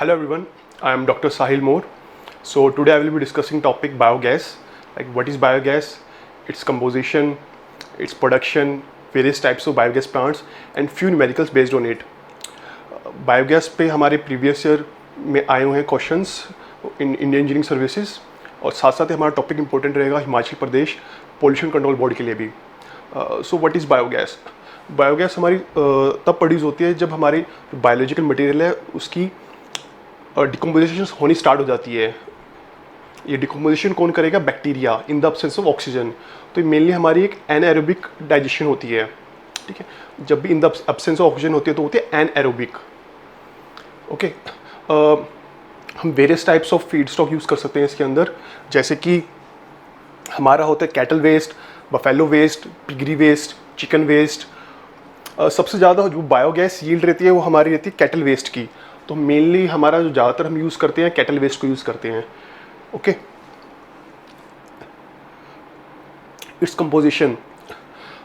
Hello everyone, I am Dr. Sahil Moore. So today I will be discussing topic biogas, like what is biogas, its composition, its production, various types of biogas plants and few numericals based on it. Biogas पे हमारे previous year में आए हुए हैं questions in Indian engineering services और साथ साथ ही हमारा टॉपिक इंपॉर्टेंट रहेगा Himachal Pradesh pollution control board के लिए भी. So what is biogas. Biogas हमारी तब प्रोड्यूस होती है जब हमारी बायोलॉजिकल मटेरियल है उसकी डिकम्पोजिशन होनी स्टार्ट हो जाती है. ये डिकम्पोजिशन कौन करेगा? Bacteria in the absence of oxygen. तो मेनली हमारी एक एनएरोबिक डाइजेशन होती है. ठीक है, जब भी in the absence of oxygen होती है तो होती है एनएरोबिक. ओके, हम various types of feed stock use कर सकते हैं इसके अंदर, जैसे कि हमारा होता है cattle waste, buffalo waste, piggery waste, chicken waste. सबसे ज़्यादा जो बायोगैस यील्ड रहती है वो हमारी रहती है कैटल वेस्ट की. तो मेनली हमारा जो ज़्यादातर हम यूज़ करते हैं कैटल वेस्ट को यूज़ करते हैं. Okay, its composition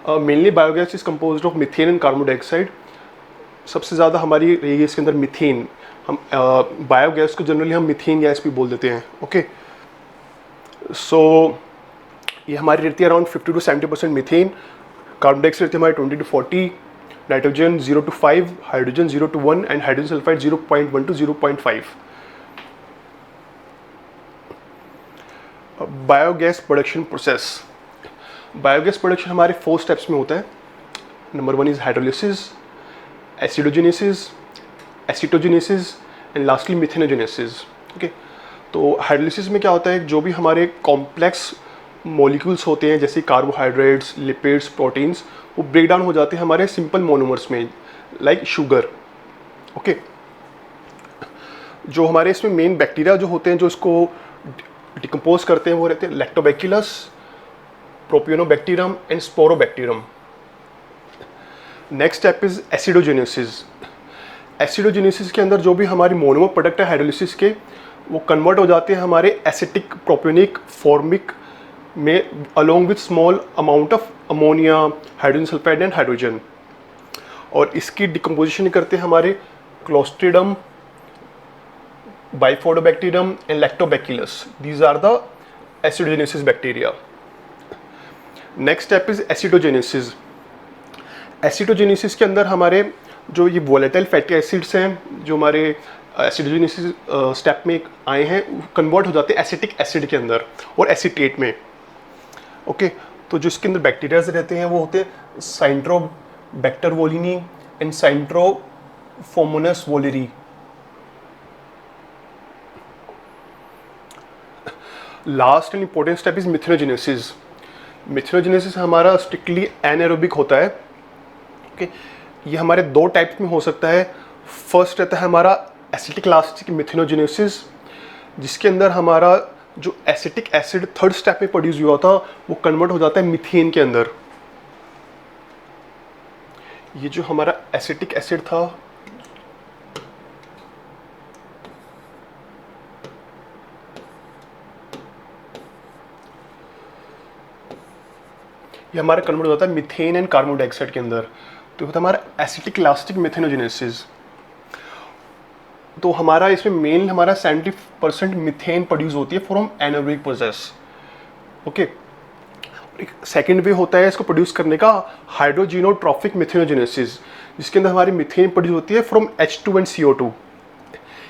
mainly biogas is composed of methane and carbon dioxide. सबसे ज़्यादा हमारी रही है इसके अंदर मीथेन. हम बायोगैस को जनरली हम मीथेन गैस भी बोल देते हैं. ओके, सो ये हमारी रहती है around 50 to 70% methane. Carbon dioxide रहती है हमारी 20 to 40, nitrogen 0 to 5, hydrogen 0 to 1 and hydrogen sulphide 0.1 to 0.5. Biogas production process. Biogas production हमारे 4 स्टेप्स में होता है. Number 1 is hydrolysis, acidogenesis, acetogenesis and lastly methanogenesis. Okay, तो हाइड्रोलिसिस में क्या होता है, जो भी हमारे कॉम्प्लेक्स मॉलिक्यूल्स होते हैं जैसे कार्बोहाइड्रेट्स, लिपिड्स, प्रोटीन्स, वो ब्रेक डाउन हो जाते हैं हमारे सिंपल मोनोमर्स में लाइक शुगर. ओके, जो हमारे इसमें मेन बैक्टीरिया जो होते हैं जो इसको डिकम्पोज करते हैं वो रहते हैं lactobacillus, propionibacterium and sporobacterium. Next step is acidogenesis. Acidogenesis के अंदर जो भी हमारी मोनोमर प्रोडक्ट है हाइड्रोलिसिस के, वो कन्वर्ट हो जाते हैं हमारे एसिटिक, प्रोपियोनिक, फॉर्मिक में along with small amount of ammonia, hydrogen sulphide and hydrogen. और इसकी डिकम्पोजिशन करते हैं हमारे clostridium, bifidobacterium and lactobacillus. These are the acidogenesis bacteria. Next step is acidogenesis. Acidogenesis के अंदर हमारे जो ये वोलेटाइल फैटी एसिड्स हैं जो हमारे एसिडोजेनेसिस स्टेप में आए हैं, कन्वर्ट हो जाते हैं एसिटिक एसिड के अंदर और एसीटेट में. ओके, तो जो इसके अंदर बैक्टीरियाज रहते हैं वो होते हैं syntrobacter wolinii and syntrophomonas wolfei. Last and important step is methanogenesis. Methanogenesis हमारा स्ट्रिक्टली एनाएरोबिक होता है. ओके, ये हमारे 2 टाइप्स में हो सकता है. फर्स्ट रहता है हमारा एसिटिक लास्टिक मिथेनोजेनेसिस, जिसके अंदर हमारा जो एसिटिक एसिड थर्ड स्टेप में प्रोड्यूस हुआ था वो कन्वर्ट हो जाता है मीथेन के अंदर. ये जो हमारा एसिटिक एसिड था ये हमारा कन्वर्ट हो जाता है मीथेन एंड कार्बन डाइऑक्साइड के अंदर. तो होता है हमारा एसिटिक लास्टिक मिथेनोजेनेसिस. तो हमारा इसमें मेन हमारा 70% मीथेन प्रोड्यूस होती है फ्रॉम एनारोबिक प्रोसेस. ओके, एक सेकेंड वे होता है इसको प्रोड्यूस करने का हाइड्रोजिनोट्रॉफिक मिथेनोजेनेसिस, जिसके अंदर हमारी मीथेन प्रोड्यूस होती है फ्रॉम H2 एंड CO2.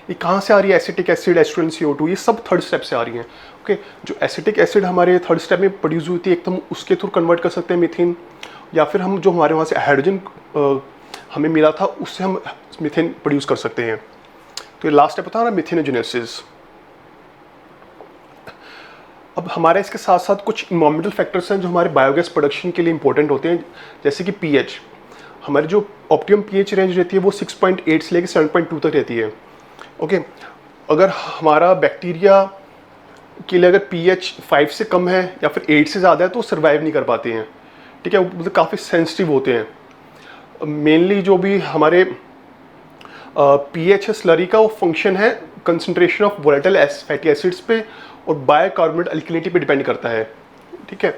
ये कहाँ से आ रही है? Acetic acid, H2 and CO2, ये सब थर्ड स्टेप से आ रही हैं. ओके, जो एसिटिक एसिड हमारे थर्ड स्टेप में प्रोड्यूस हुई थी एक तो हम उसके थ्रू कन्वर्ट कर सकते हैं मीथेन, या फिर हम जो हमारे वहाँ से हाइड्रोजन हमें मिला था उससे हम मीथेन प्रोड्यूस कर सकते हैं. तो ये लास्ट स्टेप होता है ना मिथेनोजेनेसिस. अब हमारे इसके साथ साथ कुछ इन्वायरमेंटल फैक्टर्स हैं जो हमारे बायोगैस प्रोडक्शन के लिए इंपॉर्टेंट होते हैं, जैसे कि पीएच. हमारी जो ऑप्टिमम पीएच रेंज रहती है वो 6.8 से लेकर 7.2 तक रहती है. ओके, अगर हमारा बैक्टीरिया के लिए अगर पीएच 5 से कम है या फिर 8 से ज़्यादा है तो सर्वाइव नहीं कर पाते हैं. ठीक है, मतलब काफ़ी सेंसिटिव होते हैं. मेनली जो भी हमारे पीएच है स्लरी का, वो फंक्शन है concentration of volatile fatty acids पे और बाइकार्बोनेट अल्कलिनिटी पे डिपेंड करता है. ठीक है,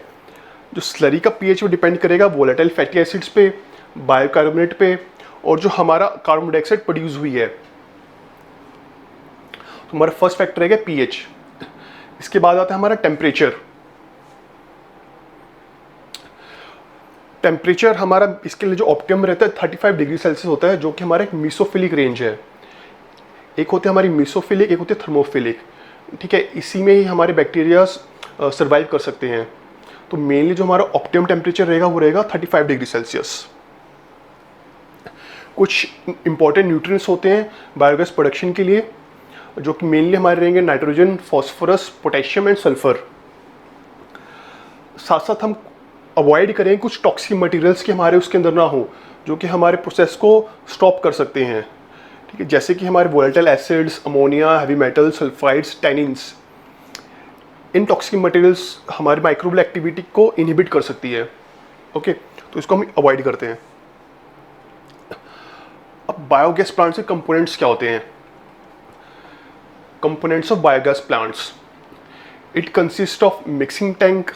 जो स्लरी का पीएच वो डिपेंड करेगा वोलेटाइल फैटी एसिड्स पे, बाइकार्बोनेट पे, और जो हमारा कार्बन डाइऑक्साइड प्रोड्यूस हुई है तो हमारा फर्स्ट फैक्टर है पीएच। इसके बाद आता है हमारा टेम्परेचर। टेम्परेचर हमारा इसके लिए जो ऑप्टिमम रहता है 35 डिग्री सेल्सियस होता है, जो कि हमारा एक मीसोफिलिक रेंज है। एक होते हैं हमारी मीसोफिलिक, एक होते हैं थर्मोफिलिक। ठीक है, इसी में ही हमारे बैक्टीरिया सर्वाइव कर सकते हैं। तो मेनली जो हमारा ऑप्टिमम टेम्परेचर रहेगा वो रहेगा 35 डिग्री सेल्सियस। कुछ इंपॉर्टेंट न्यूट्रिएंट्स होते हैं बायोगैस प्रोडक्शन के लिए, जो कि मेनली हमारे रहेंगे nitrogen, phosphorus, potassium and sulphur. साथ साथ हम अवॉइड करें कुछ टॉक्सिक मटेरियल्स के हमारे उसके अंदर ना हो, जो कि हमारे प्रोसेस को स्टॉप कर सकते हैं। ठीक है, जैसे कि हमारे volatile acids, ammonia, heavy metal, sulphides, tannins. इन टॉक्सिक मटेरियल्स हमारी माइक्रोबियल एक्टिविटी को इनहिबिट कर सकती है। ओके, तो इसको हम अवॉइड करते हैं। अब बायोगैस प्लांट से कंपोनेंट्स क्या होते हैं? Components of biogas plants, it consist of mixing tank,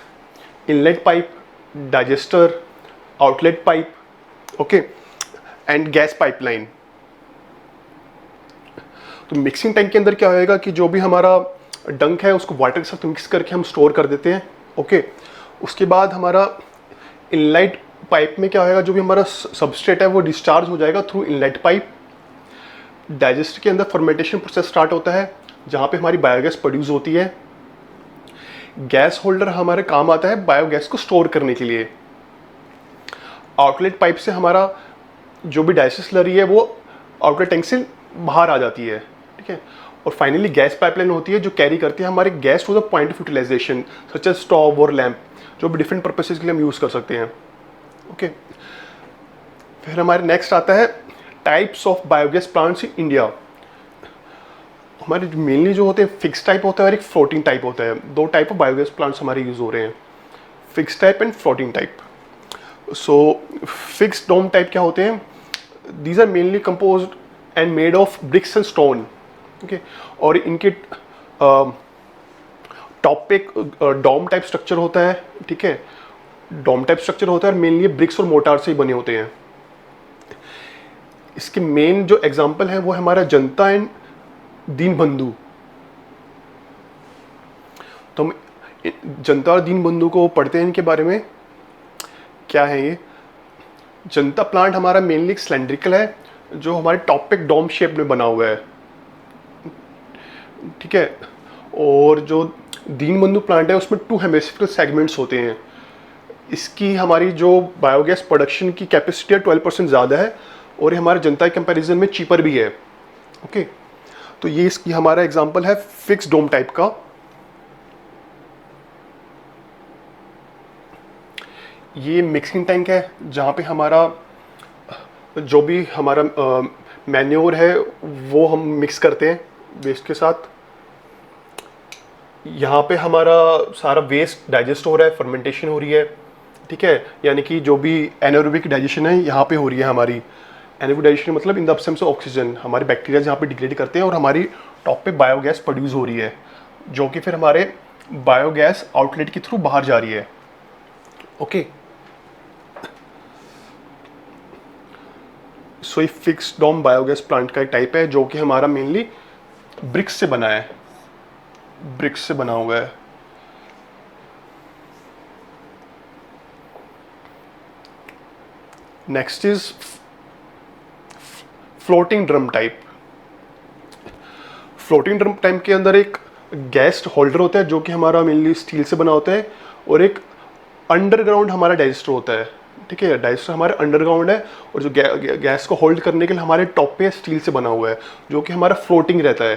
inlet pipe, digester, outlet pipe, okay, and gas pipeline. तो मिक्सिंग टैंक के अंदर क्या होएगा कि जो भी हमारा डंक है उसको वाटर के साथ मिक्स करके हम स्टोर कर देते हैं। ओके, उसके बाद हमारा इनलेट पाइप में क्या होएगा, जो भी हमारा सबस्ट्रेट है वो डिस्चार्ज हो जाएगा थ्रू इनलेट पाइप। डाइजेस्टर के अंदर फर्मेंटेशन प्रोसेस स्टार्ट होता है, जहाँ पे हमारी बायोगैस प्रोड्यूस होती है। गैस होल्डर हमारे काम आता है बायोगैस को स्टोर करने के लिए। आउटलेट पाइप से हमारा जो भी डाइजेस्ट स्लरी है वो आउटलेट टैंक से बाहर आ जाती है। ठीक है, और फाइनली गैस पाइपलाइन होती है जो कैरी करती है हमारे gas to the point of utilization, such as stove और लैंप, जो भी डिफरेंट पर्पसेस के लिए हम यूज़ कर सकते हैं। ओके, फिर हमारे नेक्स्ट आता है types of biogas plants in India. हमारे मेनली जो होते हैं फिक्स टाइप होता है और एक फ्लोटिंग टाइप होता है। दो टाइप ऑफ बायोगैस प्लांट्स हमारे यूज़ हो रहे हैं, fix type and floating type. So fix dome type क्या होते हैं? These are mainly composed and made of bricks and stone. Okay, और इनके टॉप पे डोम टाइप स्ट्रक्चर होता है। ठीक है, डोम टाइप स्ट्रक्चर होता है और मेनली ब्रिक्स और मोर्टार से ही बने होते हैं। इसके मेन जो एग्जांपल है वो है हमारा जनता एंड दीनबंधु। तो हम जनता और दीनबंधु को पढ़ते हैं। इनके बारे में क्या है ये? जनता प्लांट हमारा मेनली सिलेंड्रिकल है, जो हमारे टॉप पे डोम शेप में बना हुआ है। ठीक है, और जो दीनबंधु प्लांट है उसमें 2 हेमिस्फेरिकल सेगमेंट्स होते हैं। इसकी हमारी जो बायोगैस प्रोडक्शन की कैपेसिटी है 12% ज़्यादा है, और ये हमारे जनता के कंपैरिजन में चीपर भी है। ओके, तो ये इसकी हमारा एग्जांपल है फिक्स डोम टाइप का। ये मिक्सिंग टैंक है, जहाँ पे हमारा जो भी हमारा मैन्योर है वो हम मिक्स करते हैं वेस्ट के साथ। यहाँ पे हमारा सारा वेस्ट डाइजेस्ट हो रहा है, फर्मेंटेशन हो रही है। ठीक है, यानी कि जो भी एनारोबिक डाइजेशन है यहाँ पे हो रही है हमारी। एनारोबिक डाइजेशन मतलब in the absence of oxygen, हमारे बैक्टीरिया यहाँ पे डिग्रेड करते हैं और हमारी टॉप पे बायोगैस प्रोड्यूस हो रही है, जो कि फिर हमारे बायोगैस आउटलेट के थ्रू बाहर जा रही है। ओके, सो ये फिक्स डोम बायोगैस प्लांट का एक टाइप है, जो कि हमारा मेनली ब्रिक्स से बना है, ब्रिक्स से बना हुआ है। Next is floating drum type. Floating drum type के अंदर एक गैस होल्डर होता है, जो कि हमारा मेनली स्टील से बना होता है, और एक अंडरग्राउंड हमारा डाइजेस्टर होता है। ठीक है, डाइजेस्टर हमारा अंडरग्राउंड है, और जो गैस को होल्ड करने के लिए हमारे टॉप पे स्टील से बना हुआ है, जो कि हमारा फ्लोटिंग रहता है।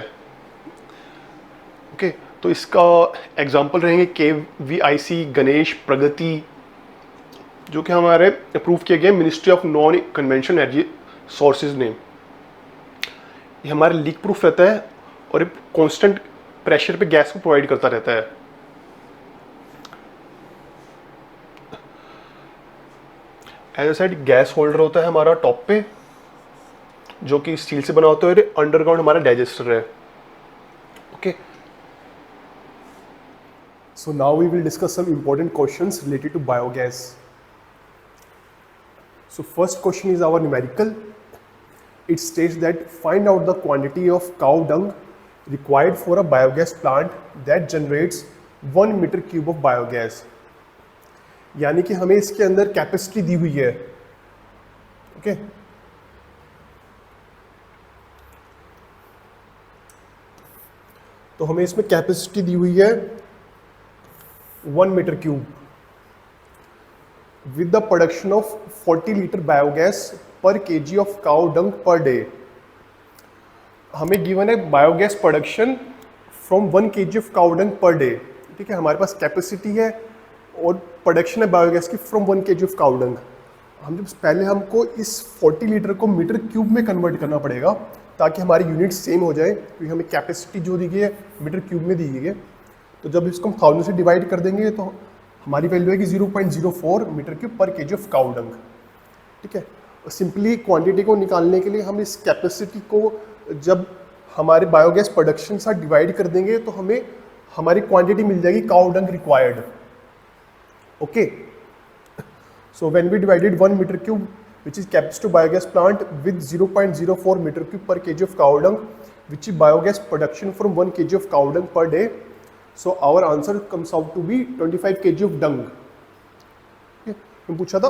ओके, तो इसका एग्जांपल रहेंगे KVIC, गणेश, प्रगति, जो कि हमारे अप्रूव किए गए ministry of non conventional energy sources ने। ये हमारा लीक प्रूफ रहता है और ये कांस्टेंट प्रेशर पे गैस को प्रोवाइड करता रहता है। As a side gas holder होता है हमारा टॉप पे, जो कि स्टील से बना होता है, और अंडरग्राउंड हमारा डाइजेस्टर है। Okay, so now we will discuss some important questions related to biogas. So first question is our numerical. It states that find out the quantity of cow dung required for a biogas plant that generates 1 metre cube of biogas. यानी कि हमें इसके अंदर capacity दी हुई है, okay तो हमें इसमें कैपेसिटी दी हुई है 1 metre cube with the production of 40 litre biogas per kg of cow dung per day. हमें गिवन है biogas production from 1 kg of cow dung per day, ठीक है। हमारे पास कैपेसिटी है और प्रोडक्शन है बायोगैस की फ्रॉम 1 केजी ऑफ काउ डंग। हम जब पहले हमको इस 40 लीटर को मीटर क्यूब में कन्वर्ट करना पड़ेगा ताकि हमारी यूनिट सेम हो जाए, क्योंकि हमें कैपेसिटी जो दी गई है मीटर क्यूब में दी गई है। तो जब इसको हम 1000 से डिवाइड कर देंगे तो हमारी वैल्यू है कि 0.04 मीटर क्यूब पर केजी ऑफ काउ डंग, ठीक है। और सिंपली क्वांटिटी को निकालने के लिए हम इस कैपेसिटी को जब हमारे बायोगैस प्रोडक्शन साथ डिवाइड कर देंगे तो हमें हमारी क्वांटिटी मिल जाएगी cow dung required, okay. So when we divided 1 metre cube which is capacity of biogas plant with 0.04 meter cube per kg of cow dung, which is biogas production from 1 kg of cow dung per day. So our answer comes out to be 25 kg of dung. हम पूछा था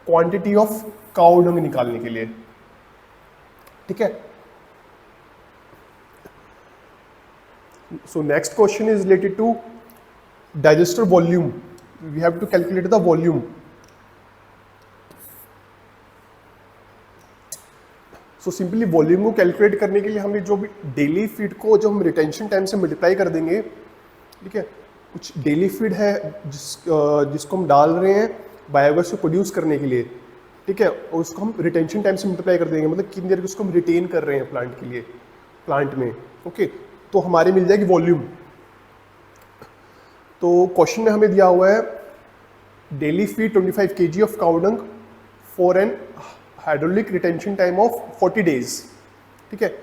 quantity of cow डंग निकालने के लिए, ठीक है। So next question is related to digester volume. We have to calculate the volume. So simply volume को calculate करने के लिए हमें जो भी डेली फीड को जब हम रिटेंशन टाइम से मल्टीप्लाई कर देंगे, ठीक है। कुछ डेली फीड है जिसको हम डाल रहे हैं बायोगैस को प्रोड्यूस करने के लिए, ठीक है, और उसको हम रिटेंशन टाइम से मल्टीप्लाई कर देंगे, मतलब कितनी देर को उसको हम रिटेन कर रहे हैं प्लांट के लिए, प्लांट में, ओके। तो हमारे मिल जाएगी वॉल्यूम। तो क्वेश्चन में हमें दिया हुआ है daily feed 25 kg of cow dung for an hydraulic retention time of 40 days, ठीक है।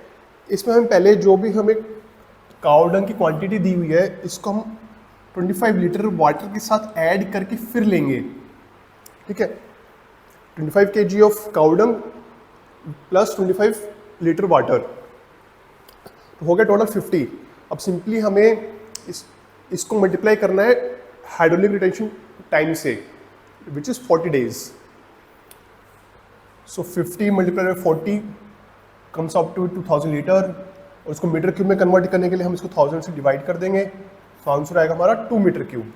इसमें हम पहले जो भी हमें काउ डंग की क्वांटिटी दी हुई है इसको हम 25 लीटर वाटर के साथ ऐड करके फिर लेंगे, ठीक है। 25 kg of cow Dang plus 25 litre water, तो हो गया टोटल 50। अब सिंपली हमें इसको मल्टीप्लाई करना है हाइड्रोलिक रिटेंशन टाइम से, which is 40 days. So 50 multiply by 40 comes up to 2000 litre, और इसको मीटर क्यूब में कन्वर्ट करने के लिए हम इसको 1000 से डिवाइड कर देंगे, तो आंसर आएगा हमारा 2 मीटर क्यूब,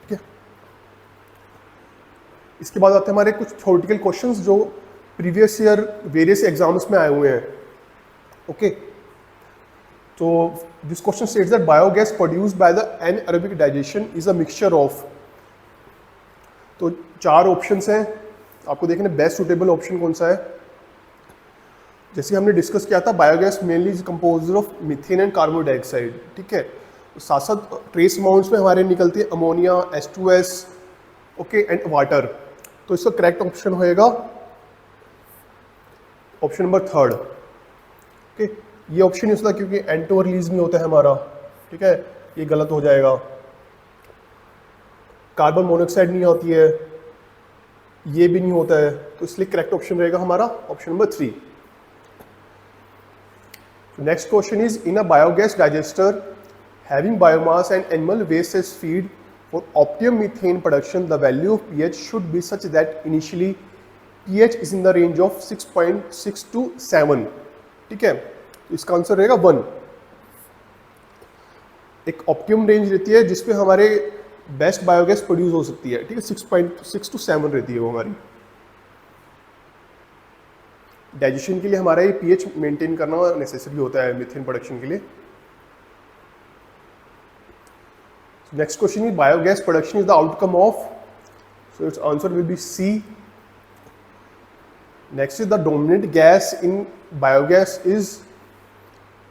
ठीक है। इसके बाद आते हैं हमारे कुछ थ्योरेटिकल क्वेश्चंस जो प्रीवियस ईयर वेरियस एग्जाम्स में आए हुए हैं, ओके। तो this question states that biogas produced by the anaerobic digestion is a mixture of, तो 4 ऑप्शंस हैं, आपको देखना बेस्ट सुटेबल ऑप्शन कौन सा है। जैसे हमने डिस्कस किया था biogas mainly is composed of methane and carbon dioxide, ठीक है। साथ साथ ट्रेस अमाउंट्स में हमारे निकलती है ammonia, H2S, okay, and water. तो इसका करेक्ट ऑप्शन होएगा ऑप्शन नंबर 3, ओके। ये ऑप्शन नहीं होता क्योंकि एंटो रिलीज नहीं होता है हमारा, ठीक है, ये गलत हो जाएगा। कार्बन मोनोऑक्साइड नहीं होती है, ये भी नहीं होता है, तो इसलिए करेक्ट ऑप्शन रहेगा हमारा option number 3। Next question is in a biogas digester having biomass and animal waste as feed for optimum methane production the value of pH should be such that initially pH is in the range of 6.6 to 7, ठीक है। तो इसका answer रहेगा 1। एक optimum range रहती है जिसपे हमारे बेस्ट बायोगैस प्रोड्यूस हो सकती है, ठीक है, 6.6 to 7 रहती है वो हमारी। डाइजेशन के लिए हमारा ये pH मेंटेन करना नेसेसरी होता है मीथेन प्रोडक्शन के लिए। Next question is biogas production is the outcome of, so it's answer will B C। Next is the dominant gas in biogas is,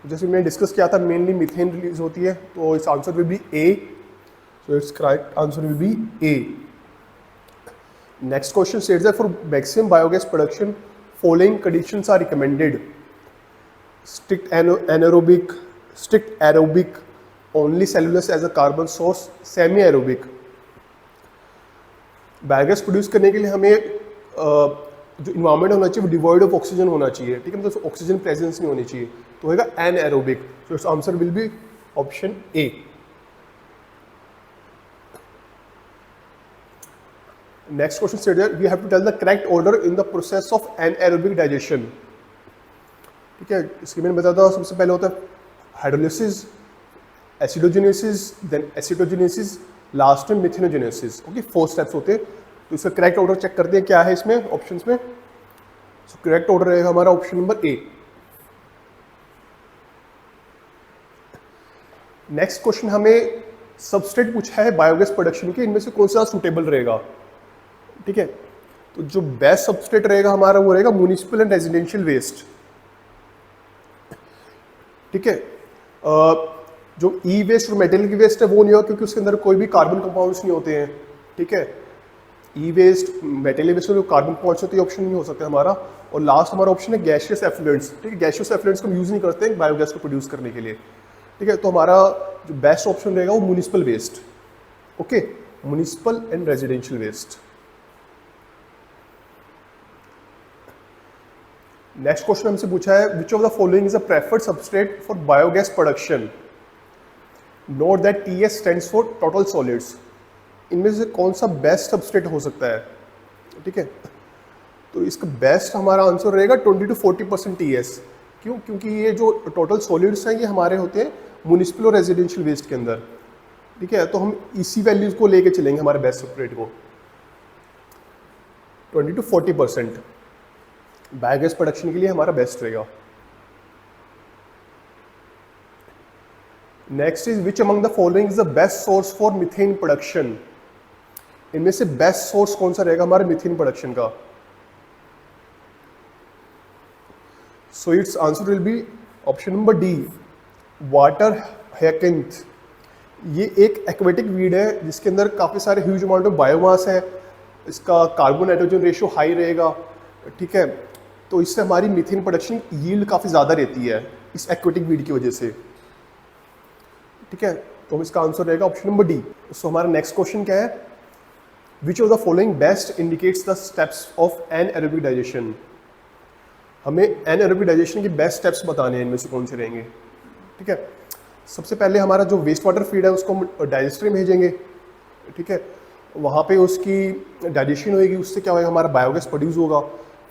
जैसे मैंने डिस्कस किया था मेनली मीथेन रिलीज होती है, तो इस answer will B A। So its correct answer will be A. Next question states that for maximum biogas production, following conditions are recommended: strict aerobic, only cellulose as a carbon source, semi-aerobic. Biogas produce करने के लिए हमें जो environment होना चाहिए वो devoid of oxygen होना चाहिए, ठीक है, मतलब ऑक्सीजन प्रेजेंस नहीं होनी चाहिए, तो होगा anaerobic. So it's answer will be option A. Next question state we have to tell the correct order in the process of anaerobic digestion. ठीक है, इसके मैंने बताया था, सबसे पहले होता है हाइड्रोलिसिस, एसिडोजेनेसिस, देन एसिटोजेनेसिस, लास्ट में मिथेनोजेनेसिस। ओके, 4 स्टेप्स होते हैं। तो इसका करेक्ट ऑर्डर चेक करते हैं क्या है इसमें ऑप्शंस में। सो करेक्ट ऑर्डर रहेगा हमारा option number A. Next question हमें सबस्ट्रेट पूछा है बायोगैस प्रोडक्शन के, इनमें से कौन सा सूटेबल रहेगा। ठीक है, तो जो बेस्ट सबस्ट्रेट रहेगा हमारा वो रहेगा म्युनिसिपल एंड रेजिडेंशियल वेस्ट। ठीक है, जो ई वेस्ट और मेटेरियल वेस्ट है वो नहीं होगा क्योंकि उसके अंदर कोई भी कार्बन कंपाउंड्स नहीं होते हैं। ठीक है, ई वेस्ट, मेटेरियल वेस्ट में जो कार्बन कंपाउंड्स होते हैं ऑप्शन नहीं हो सकता हमारा। और लास्ट हमारा ऑप्शन है गैसियस एफ्लुएंट्स। ठीक है, गैसियस एफ्लुएंट्स को हम यूज नहीं करते हैं बायोगैस को प्रोड्यूस करने के लिए। ठीक है, तो हमारा जो बेस्ट ऑप्शन रहेगा वो municipal waste. Okay, municipal and residential waste. Next question हमसे पूछा है which of the following is a preferred substrate for biogas production. Note that TS stands for total solids. इनमें से कौन सा बेस्ट सबस्ट्रेट हो सकता है। ठीक है, तो इसका बेस्ट हमारा आंसर रहेगा 20 to 40% टीएस। क्यों? क्योंकि ये जो टोटल सॉलिड्स हैं ये हमारे होते हैं म्युनिसिपल और रेजिडेंशियल वेस्ट के अंदर। ठीक है, तो हम इसी वैल्यूज को लेके चलेंगे हमारे बेस्ट सबस्ट्रेट को, 20 to 40% बायोगैस प्रोडक्शन के लिए हमारा बेस्ट रहेगा। Next is which among the following is the best source for methane production. इनमें से बेस्ट सोर्स कौन सा रहेगा हमारे मीथेन प्रोडक्शन का। So it's answer will be option number D, water hyacinth. ये एक एक्वेटिक वीड है जिसके अंदर काफ़ी सारे ह्यूज अमाउंट ऑफ बायोमास है, इसका कार्बन नाइट्रोजन रेशियो हाई रहेगा। ठीक है, तो इससे हमारी मीथेन प्रोडक्शन यील्ड काफ़ी ज़्यादा रहती है इस एक्वेटिक वीड की वजह से। ठीक है, तो इसका आंसर रहेगा ऑप्शन नंबर डी। सो हमारा नेक्स्ट क्वेश्चन क्या है, which of the following best indicates the steps of anaerobic digestion. हमें एनएरोबिक डाइजेशन के बेस्ट स्टेप्स बताने हैं, इनमें से कौन से रहेंगे। ठीक है, सबसे पहले हमारा जो वेस्ट वाटर फीड है उसको हम डाइजेस्टर में भेजेंगे। ठीक है, वहाँ पे उसकी डाइजेशन होगी, उससे क्या होगा हमारा बायोगैस प्रोड्यूस होगा।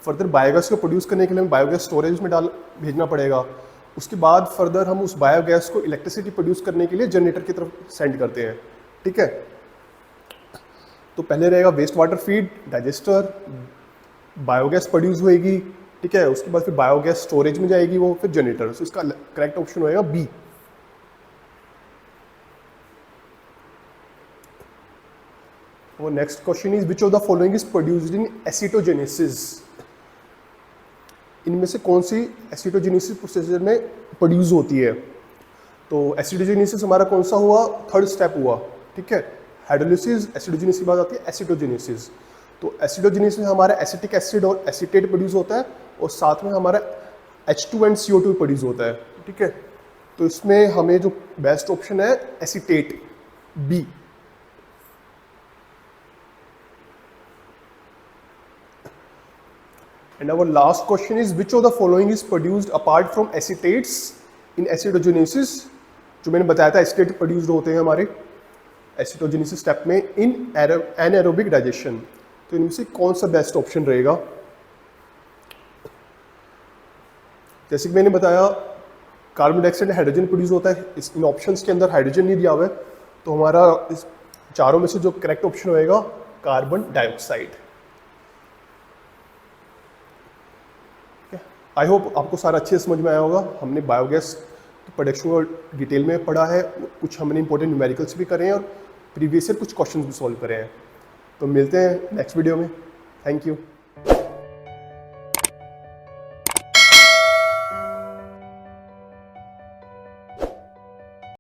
फर्दर बायोगैस को प्रोड्यूस करने के लिए हमें बायोगैस स्टोरेज में भेजना पड़ेगा। उसके बाद फर्दर हम उस बायोगैस को इलेक्ट्रिसिटी प्रोड्यूस करने के लिए जनरेटर की तरफ सेंड करते हैं। ठीक है, तो पहले रहेगा waste water feed, digester, biogas produce होएगी। ठीक है, उसके बाद फिर बायोगैस स्टोरेज में जाएगी वो, फिर जनरेटर। सो इसका करेक्ट ऑप्शन होएगा बी। और next question is which of the following is produced in acetogenesis. इनमें से कौन सी एसिटोजेनेसिस प्रोसेस में प्रोड्यूस होती है। तो एसिडोजेनेसिस हमारा कौन सा हुआ, थर्ड स्टेप हुआ। ठीक है, हाइड्रोलिसिस, एसिडोजेनेसिस के बाद आती है एसिटोजेनेसिस। तो एसिडोजेनेसिस हमारा एसिटिक एसिड और एसीटेट प्रोड्यूस होता है और साथ में हमारा H2 एंड CO2 प्रोड्यूस होता है। ठीक है, तो इसमें हमें जो बेस्ट ऑप्शन है acetate, B. And our last question is which of the following is produced apart from acetates in acidogenesis। जो मैंने बताया था एसिटेट प्रोड्यूस्ड होते हैं हमारे एसिटोजेनेसिस स्टेप में इन एनाएरोबिक डाइजेशन। तो इनमें से कौन सा बेस्ट ऑप्शन रहेगा। जैसे कि मैंने बताया कार्बन डाइऑक्साइड हाइड्रोजन प्रोड्यूस होता है, इस इन ऑप्शंस के अंदर हाइड्रोजन नहीं दिया हुआ है, तो हमारा इस चारों में से जो करेक्ट ऑप्शन होएगा कार्बन डाइऑक्साइड। आई होप आपको सारा अच्छे से समझ में आया होगा। हमने बायोगैस की प्रोडक्शन को डिटेल में पढ़ा है, कुछ हमने इंपॉर्टेंट न्यूमेरिकल्स भी करे हैं और प्रीवियस ईयर कुछ क्वेश्चंस भी सॉल्व करे हैं। तो मिलते हैं नेक्स्ट वीडियो में। Thank you.